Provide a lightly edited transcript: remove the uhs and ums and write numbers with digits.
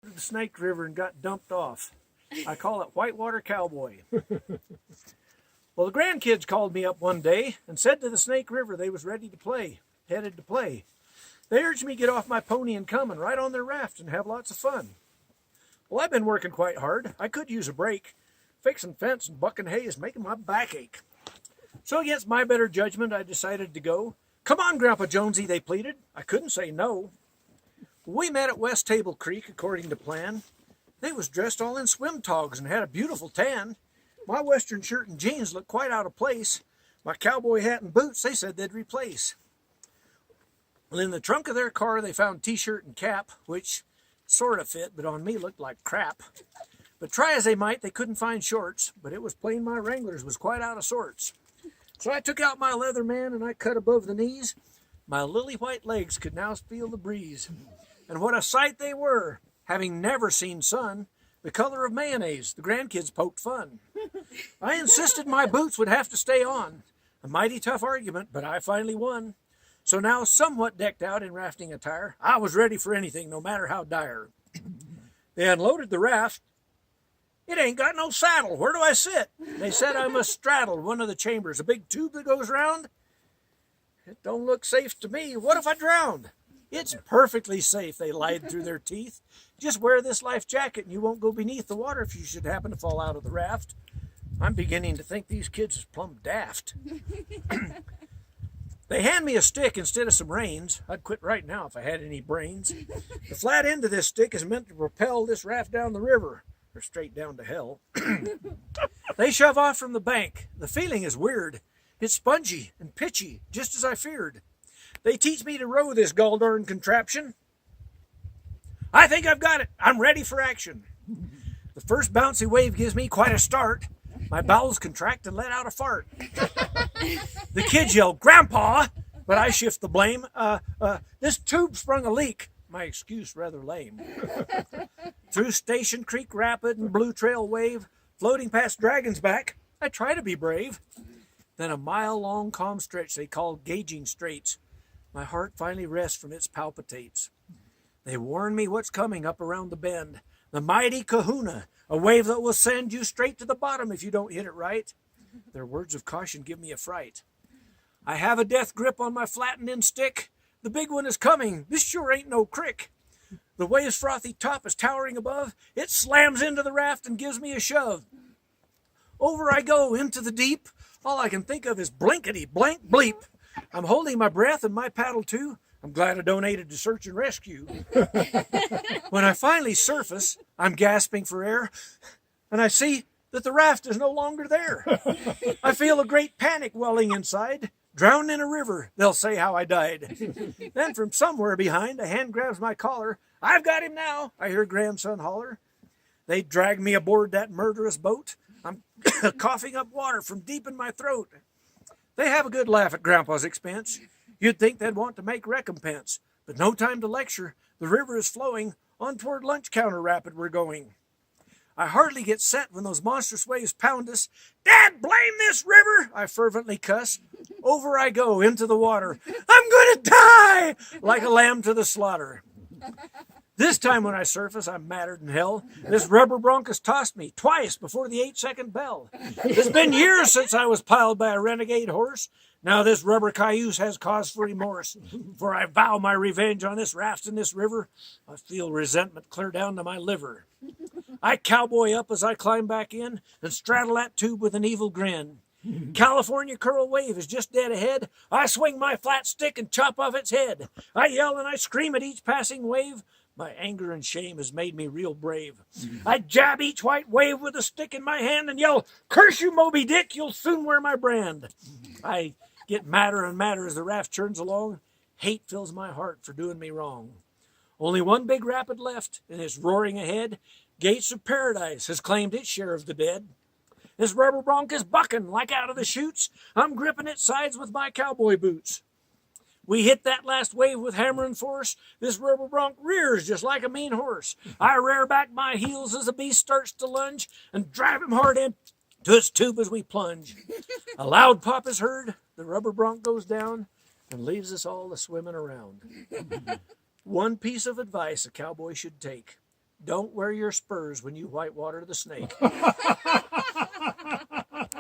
To the Snake River and got dumped off. I call it Whitewater Cowboy. Well, the grandkids called me up one day and said to the Snake River they was ready to play, headed to play. They urged me to get off my pony and come and ride on their raft and have lots of fun. Well, I've been working quite hard. I could use a break. Fixing fence and bucking hay is making my back ache. So against my better judgment, I decided to go. Come on, Grandpa Jonesy, they pleaded. I couldn't say no. We met at West Table Creek according to plan. They was dressed all in swim togs and had a beautiful tan. My western shirt and jeans looked quite out of place. My cowboy hat and boots they said they'd replace. Well, in the trunk of their car they found t-shirt and cap, which sort of fit, but on me looked like crap. But try as they might, they couldn't find shorts, but it was plain my Wranglers was quite out of sorts. So I took out my leather man and I cut above the knees. My lily white legs could now feel the breeze. And what a sight they were, having never seen sun, the color of mayonnaise. The grandkids poked fun. I insisted my boots would have to stay on. A mighty tough argument, but I finally won. So now, somewhat decked out in rafting attire, I was ready for anything, no matter how dire. They unloaded the raft. It ain't got no saddle. Where do I sit? They said I must straddle one of the chambers, a big tube that goes round. It don't look safe to me. What if I drowned? It's perfectly safe, they lied through their teeth. Just wear this life jacket and you won't go beneath the water if you should happen to fall out of the raft. I'm beginning to think these kids is plumb daft. They hand me a stick instead of some reins. I'd quit right now if I had any brains. The flat end of this stick is meant to propel this raft down the river, or straight down to hell. They shove off from the bank. The feeling is weird. It's spongy and pitchy, just as I feared. They teach me to row this gall-darn contraption. I think I've got it. I'm ready for action. The first bouncy wave gives me quite a start. My bowels contract and let out a fart. The kids yell, "Grandpa!" But I shift the blame. This tube sprung a leak. My excuse rather lame. Through Station Creek Rapid and Blue Trail Wave, floating past Dragon's Back, I try to be brave. Then a mile-long calm stretch they call Gauging Straits. My heart finally rests from its palpitates. They warn me what's coming up around the bend. The mighty kahuna, a wave that will send you straight to the bottom if you don't hit it right. Their words of caution give me a fright. I have a death grip on my flattened-in stick. The big one is coming. This sure ain't no crick. The wave's frothy top is towering above. It slams into the raft and gives me a shove. Over I go into the deep. All I can think of is blinkety-blank bleep. I'm holding my breath and my paddle too. I'm glad I donated to search and rescue. When I finally surface, I'm gasping for air, and I see that the raft is no longer there. I feel a great panic welling inside. Drowned in a river, they'll say how I died. Then from somewhere behind, a hand grabs my collar. I've got him now, I hear grandson holler. They drag me aboard that murderous boat. I'm coughing up water from deep in my throat. They have a good laugh at Grandpa's expense. You'd think they'd want to make recompense, but no time to lecture. The river is flowing. On toward Lunch Counter Rapid we're going. I hardly get set when those monstrous waves pound us. Dad, blame this river, I fervently cuss. Over I go into the water. I'm going to die like a lamb to the slaughter. This time when I surface, I'm madder than hell. This rubber bronc has tossed me twice before the 8-second bell. It's been years since I was piled by a renegade horse. Now this rubber cayuse has cause for remorse. For I vow my revenge on this raft in this river. I feel resentment clear down to my liver. I cowboy up as I climb back in and straddle that tube with an evil grin. California Curl Wave is just dead ahead. I swing my flat stick and chop off its head. I yell and I scream at each passing wave. My anger and shame has made me real brave. I jab each white wave with a stick in my hand and yell, "Curse you, Moby Dick, you'll soon wear my brand." I get madder and madder as the raft churns along. Hate fills my heart for doing me wrong. Only one big rapid left, and it's roaring ahead. Gates of Paradise has claimed its share of the dead. This rubber bronc is bucking like out of the chutes. I'm gripping its sides with my cowboy boots. We hit that last wave with hammer and force. This rubber bronc rears just like a mean horse. I rear back my heels as the beast starts to lunge and drive him hard into its tube as we plunge. A loud pop is heard. The rubber bronc goes down and leaves us all a swimming around. One piece of advice a cowboy should take. Don't wear your spurs when you whitewater the snake.